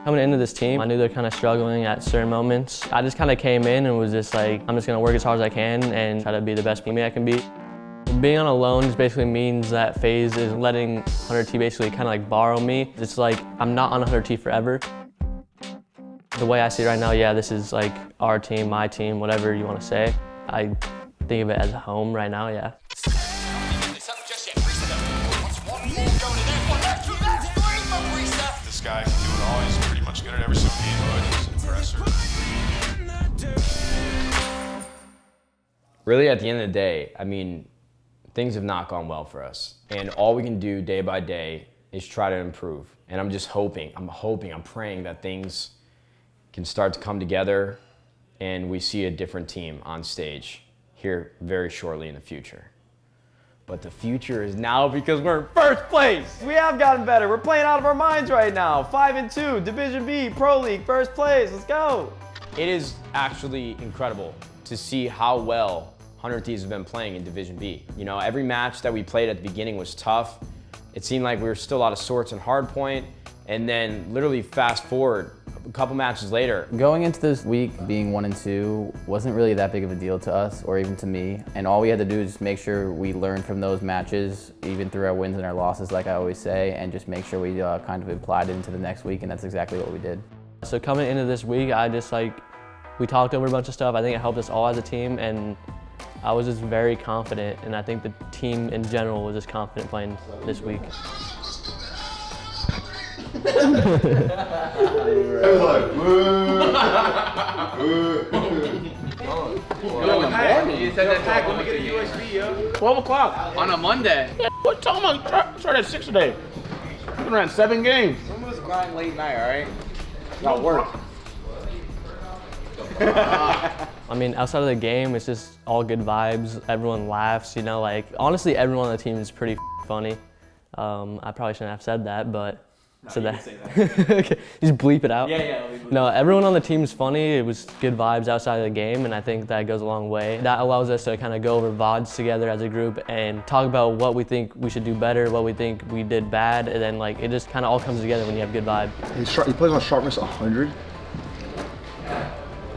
Coming into this team, I knew they're kind of struggling at certain moments. I just kind of came in and was just like, I'm just going to work as hard as I can and try to be the best teammate I can be. Being on a loan just basically means that FaZe is letting 100T basically kind of like borrow me. It's like, I'm not on 100T forever. The way I see it right now, yeah, this is like our team, my team, whatever you want to say. I think of it as a home right now, yeah. This guy can do it all. He's pretty much good at every single game, but he's an impressor. Really, at the end of the day, I mean, things have not gone well for us. And all we can do day by day is try to improve. And I'm just hoping, I'm praying that things can start to come together and we see a different team on stage here very shortly in the future. But the future is now because we're in first place. We have gotten better. We're playing out of our minds right now. 5-2, Division B, Pro League, first place. Let's go. It is actually incredible to see how well 100 Thieves have been playing in Division B. You know, every match that we played at the beginning was tough. It seemed like we were still out of sorts and hard point. And then literally fast forward a couple matches later. Going into this week being 1-2 wasn't really that big of a deal to us or even to me. And all we had to do is just make sure we learned from those matches, even through our wins and our losses, like I always say, and just make sure we kind of applied it into the next week, and that's exactly what we did. So coming into this week, we talked over a bunch of stuff. I think it helped us all as a team, and I was just very confident, and I think the team in general was just confident playing this week. You said that tag, let me get a USB, yo. 12 o'clock on a Monday. Yeah, what time? I started at 6 today. I've been around 7 games. Some of us grind late night, all right? Got work. I mean, outside of the game, it's just all good vibes. Everyone laughs, you know, like, honestly, everyone on the team is pretty funny. I probably shouldn't have said that, but said that. Okay, just bleep it out. Yeah. No, everyone on the team is funny. It was good vibes outside of the game, and I think that goes a long way. That allows us to kind of go over VODs together as a group and talk about what we think we should do better, what we think we did bad, and then like it just kind of all comes together when you have good vibe. He plays on sharpness 100.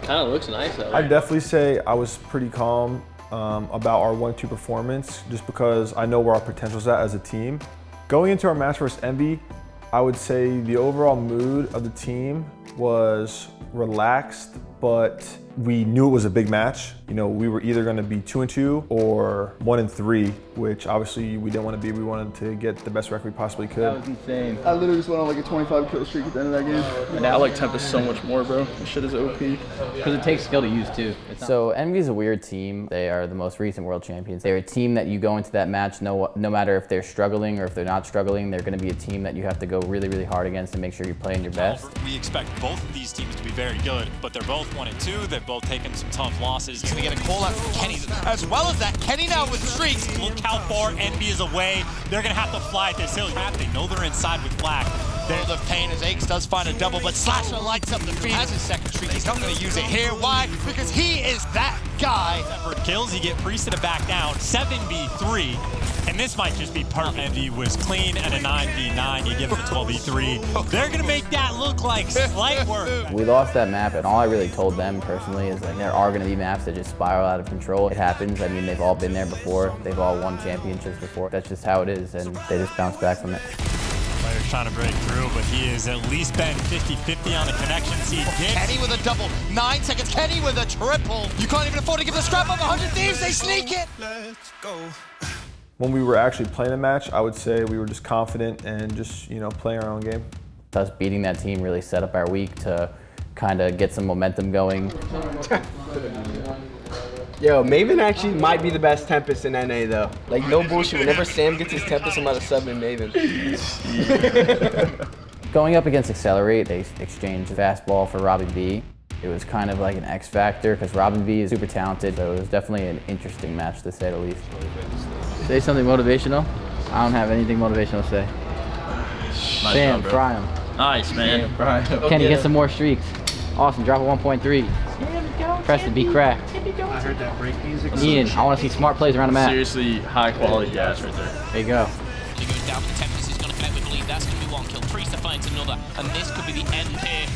Kind of looks nice though. I'd definitely say I was pretty calm about our 1-2 performance, just because I know where our potential's at as a team. Going into our match versus Envy, I would say the overall mood of the team was relaxed, but we knew it was a big match. You know, we were either going to be 2-2 or 1-3, which obviously we didn't want to be. We wanted to get the best record we possibly could. That was insane. I literally just went on like a 25 kill streak at the end of that game. And I like Tempest so much more, bro. This shit is OP. Because it takes skill to use too. So Envy is a weird team. They are the most recent world champions. They're a team that you go into that match, no matter if they're struggling or if they're not struggling, they're going to be a team that you have to go really, really hard against and make sure you're playing your best. We expect both of these teams to be very good, but they're both 1-2. They've both taken some tough losses. He's gonna get a call out from Kenny. As well as that, Kenny now with streaks. Look how far Envy is away. They're gonna have to fly at this hill. They know they're inside with Black. The pain as Aches does find a double, but Slasher lights up the feed. Has his second streak. He's not gonna use it here. Why? Because he is that guy. For kills, you get Priested to back down. 7v3. And this might just be perfect. Envy was clean and a 9v9. You give it a 12v3. They're gonna make that look like slight work. We lost that map, and all I really told them personally is like there are going to be maps that just spiral out of control. It happens. I mean, they've all been there before. They've all won championships before. That's just how it is, and they just bounce back from it. Player's trying to break through, but he has at least been 50-50 on the connections he did. Kenny with a double. 9 seconds. Kenny with a triple. You can't even afford to give the scrap up. 100 Thieves. They sneak it. Let's go. When we were actually playing a match, I would say we were just confident and just, you know, playing our own game. Us beating that team really set up our week to kind of get some momentum going. Yo, Maven actually might be the best Tempest in NA though. Like no bullshit, whenever Sam gets his Tempest, I'm about to sub in Maven. Going up against Excelerate, they exchanged fastball for Robin B. It was kind of like an X factor because Robin B is super talented, so it was definitely an interesting match to say the least. Say something motivational. I don't have anything motivational to say. Nice Sam, job, fry him. Nice, man. Kenny, get some more streaks. Awesome, drop a 1.3. Preston, be cracked. I heard that break music. Ian, I want to see smart plays around the map. Seriously, high quality gas right there. There you go. He goes down for Tempest. He's going to connect with the lead. That's going to be one kill. Priest finds another, and this could be the end here.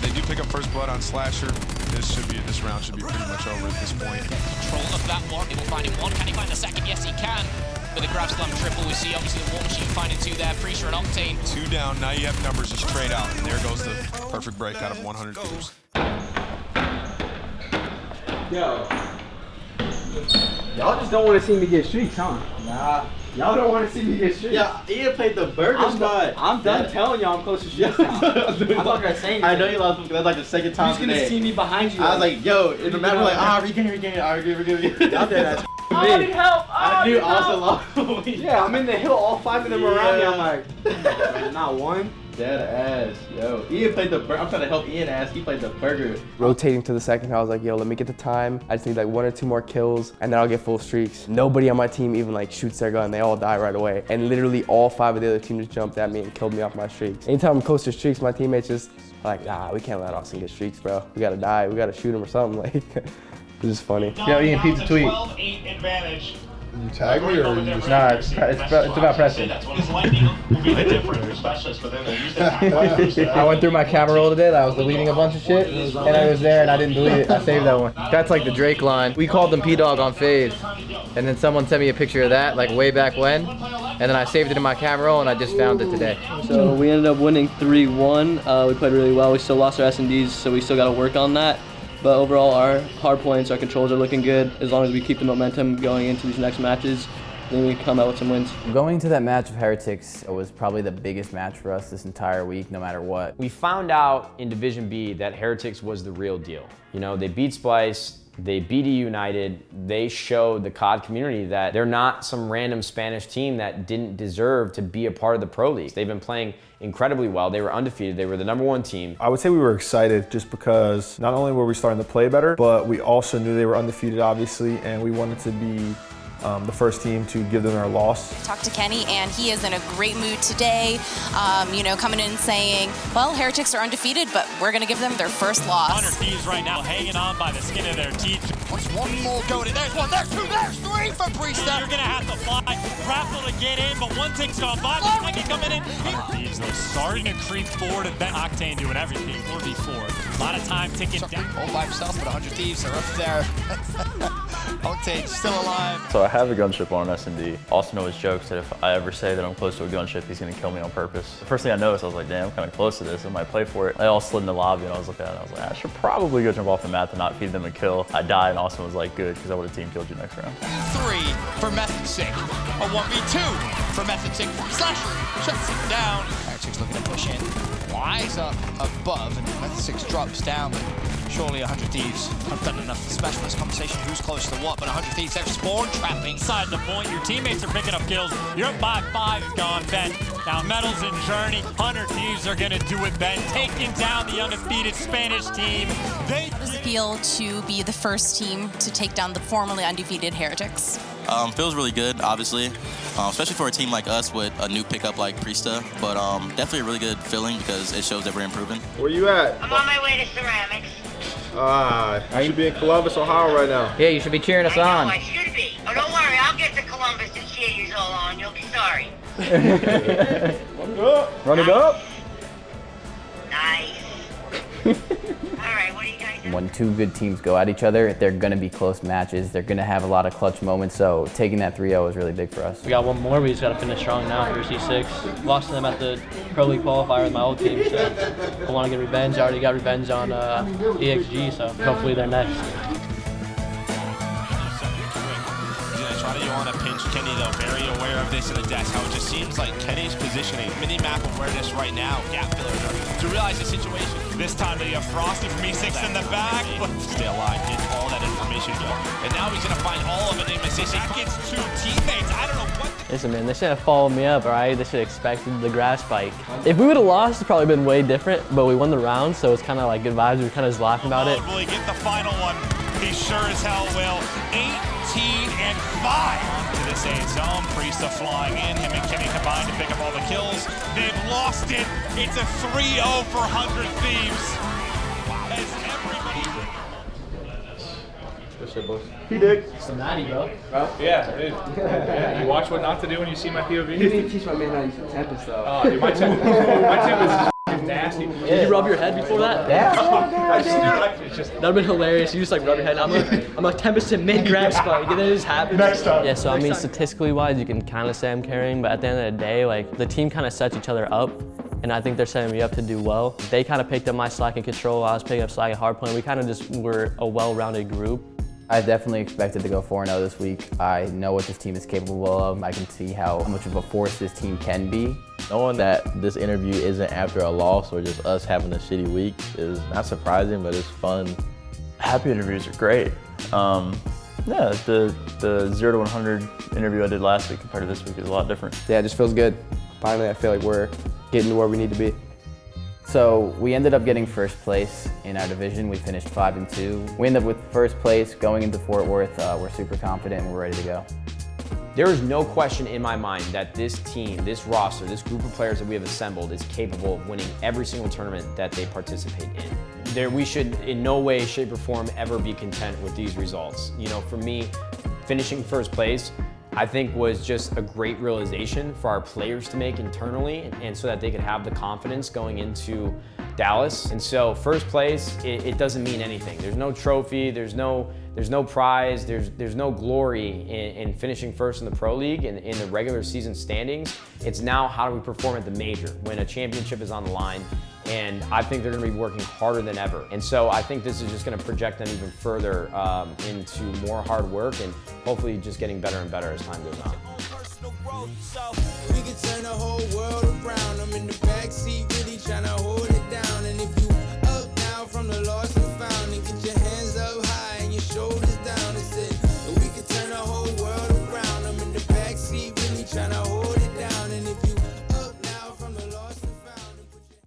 They do pick up first blood on Slasher. This round should be pretty much over at this point. Control of that one. He will find him one. Can he find the second? Yes, he can. With a grab slam triple, we see obviously the War Machine finding two there. Priest and Octane. 2 down. Now you have numbers just straight out, and there goes the perfect break out of 100 Thieves. Yo. Y'all just don't want to see me get streaks, huh? Nah. Y'all don't want to see me get streaks. Yeah, Ian played the burger spot. I'm done telling y'all I'm close to streaks now. I'm not gonna say anything. I know you lost because that's like the second time Who's gonna see me behind you? I was like, yo, in the map, we're like, regain. Y'all did that. I need help. I knew also lost. Yeah, I'm in the hill, all 5 of them around me. I'm like, not one. Dead ass, yo. Ian played the burger. I'm trying to help Ian ass. He played the burger. Rotating to the second, I was like, yo, let me get the time. I just need like 1 or 2 more kills, and then I'll get full streaks. Nobody on my team even like shoots their gun. They all die right away. And literally all 5 of the other team just jumped at me and killed me off my streaks. Anytime I'm close to streaks, my teammates just like, nah, we can't let Austin get streaks, bro. We gotta die. We gotta shoot him or something. Like, it's just funny. Yo, Ian, pizza tweet. 12-8 advantage. You tag me or you just... Nah, it's about Preston. I went through my camera roll today. I was deleting a bunch of shit, and I was there and I didn't delete it. I saved that one. That's like the Drake line. We called them P-Dog on FaZe, and then someone sent me a picture of that, like way back when, and then I saved it in my camera roll and I just found it today. So we ended up winning 3-1. We played really well. We still lost our S&Ds, so we still got to work on that. But overall, our hard points, our controls are looking good. As long as we keep the momentum going into these next matches, then we come out with some wins. Going to that match of Heretics was probably the biggest match for us this entire week, no matter what. We found out in Division B that Heretics was the real deal. You know, they beat Splice, they beat United, they showed the COD community that they're not some random Spanish team that didn't deserve to be a part of the Pro League. They've been playing incredibly well. They were undefeated. They were the #1 team. I would say we were excited just because not only were we starting to play better, but we also knew they were undefeated, obviously, and we wanted to be the first team to give them our loss. Talked to Kenny, and he is in a great mood today. You know, coming in and saying, well, Heretics are undefeated, but we're going to give them their first loss. 100 Thieves right now hanging on by the skin of their teeth. What's one more going in? There's one, there's 2, there's 3 for Priest. You're going to have to fly, grapple to get in, but one thing's going by. Second coming in. 100 Thieves, though, starting to creep forward, and then Octane doing everything. 4v4. A lot of time ticking down. All by himself, but 100 Thieves are up there. Octane's still alive. So I have a gunship on an S&D. Austin always jokes that if I ever say that I'm close to a gunship, he's gonna kill me on purpose. The first thing I noticed, I was like, damn, I'm kind of close to this. I might play for it. They all slid in the lobby, and I was looking at it, and I was like, I should probably go jump off the mat to not feed them a kill. I died, and Austin was like, good, because I would have team killed you next round. 3 for Method Sick. A 1v2 for Method Sick. Slasher shuts him down. Heretics looking to push in. Wise up above, and Method 6 drops down, but surely 100 Thieves have done enough to smash this conversation who's close to what, but 100 Thieves, they're spawn trapping. Inside the point, your teammates are picking up kills. You're up by 5, gone, Ben. Now Metals and Journey, 100 Thieves are gonna do it, Ben. Taking down the undefeated Spanish team. How does it feel to be the first team to take down the formerly undefeated Heretics? Feels really good, obviously, especially for a team like us with a new pickup like Priesta, but definitely a really good feeling because it shows that we're improving. Where you at? I'm on my way to Ceramics. You should be in Columbus, Ohio right now. Yeah, you should be cheering us on. I should be. Oh, don't worry, I'll get to Columbus and cheer you all on. You'll be sorry. Run it up. Run it up. Nice. All right, what do you guys do? When 2 good teams go at each other, they're going to be close matches. They're going to have a lot of clutch moments, so taking that 3-0 was really big for us. We got one more. We just got to finish strong now for C6. Lost to them at the Pro League qualifier with my old team, so I want to get revenge. I already got revenge on EXG, so hopefully they're next. You want to pinch Kenny, though, very aware of this in the desk, how it just seems like Kenny's positioning, mini-map awareness right now, gap fillers to realize the situation. This time they have Frosty from E6 in the back, but stay alive, get all that information go. And now he's going to find all of it in Mississippi. Gets 2 teammates. I don't know what. Listen, man, they should have followed me up, all right? They should have expected the grass spike. If we would have lost, it's probably been way different, but we won the round, so it's kind of like good vibes. We were kind of just laughing about it. Will he get the final one? He sure as hell will. 18-5 to this A zone. Priesta flying in. Him and Kenny combined to pick up all the kills. They've lost it. It's a 3-0 for 100 Thieves. As everybody... shit, boys. He did. It's the natty, bro. Yeah, dude. Yeah, you watch what not to do when you see my POV. You need to teach my man how to use the Tempest, though. Oh, dude, my tip is nasty. Did you rub your head before that? It's just That'd have been hilarious. You just like rub your head. I'm like Tempest in mid grab spike, and then it just happens. Next time. Yeah, so I mean, statistically wise, you can kind of say I'm carrying, but at the end of the day, like the team kind of sets each other up, and I think they're setting me up to do well. They kind of picked up my slack and control. I was picking up slack and hard playing. We kind of just were a well-rounded group. I definitely expected to go 4-0 this week. I know what this team is capable of. I can see how much of a force this team can be. Knowing that this interview isn't after a loss or just us having a shitty week is not surprising, but it's fun. Happy interviews are great. Yeah, the 0 to 100 interview I did last week compared to this week is a lot different. Yeah, it just feels good. Finally, I feel like we're getting to where we need to be. So we ended up getting first place in our division. We finished 5-2. We ended up with first place going into Fort Worth. We're super confident and we're ready to go. There is no question in my mind that this team, this roster, this group of players that we have assembled is capable of winning every single tournament that they participate in. We should in no way, shape, or form ever be content with these results. You know, for me, finishing first place, I think was just a great realization for our players to make internally, and so that they could have the confidence going into Dallas. And so first place, it doesn't mean anything. There's no trophy, there's no prize, there's no glory in finishing first in the Pro League and in the regular season standings. It's now how do we perform at the major when a championship is on the line. And I think they're going to be working harder than ever. And so I think this is just going to project them even further into more hard work and hopefully just getting better and better as time goes on. We can turn the whole world around. I'm in the backseat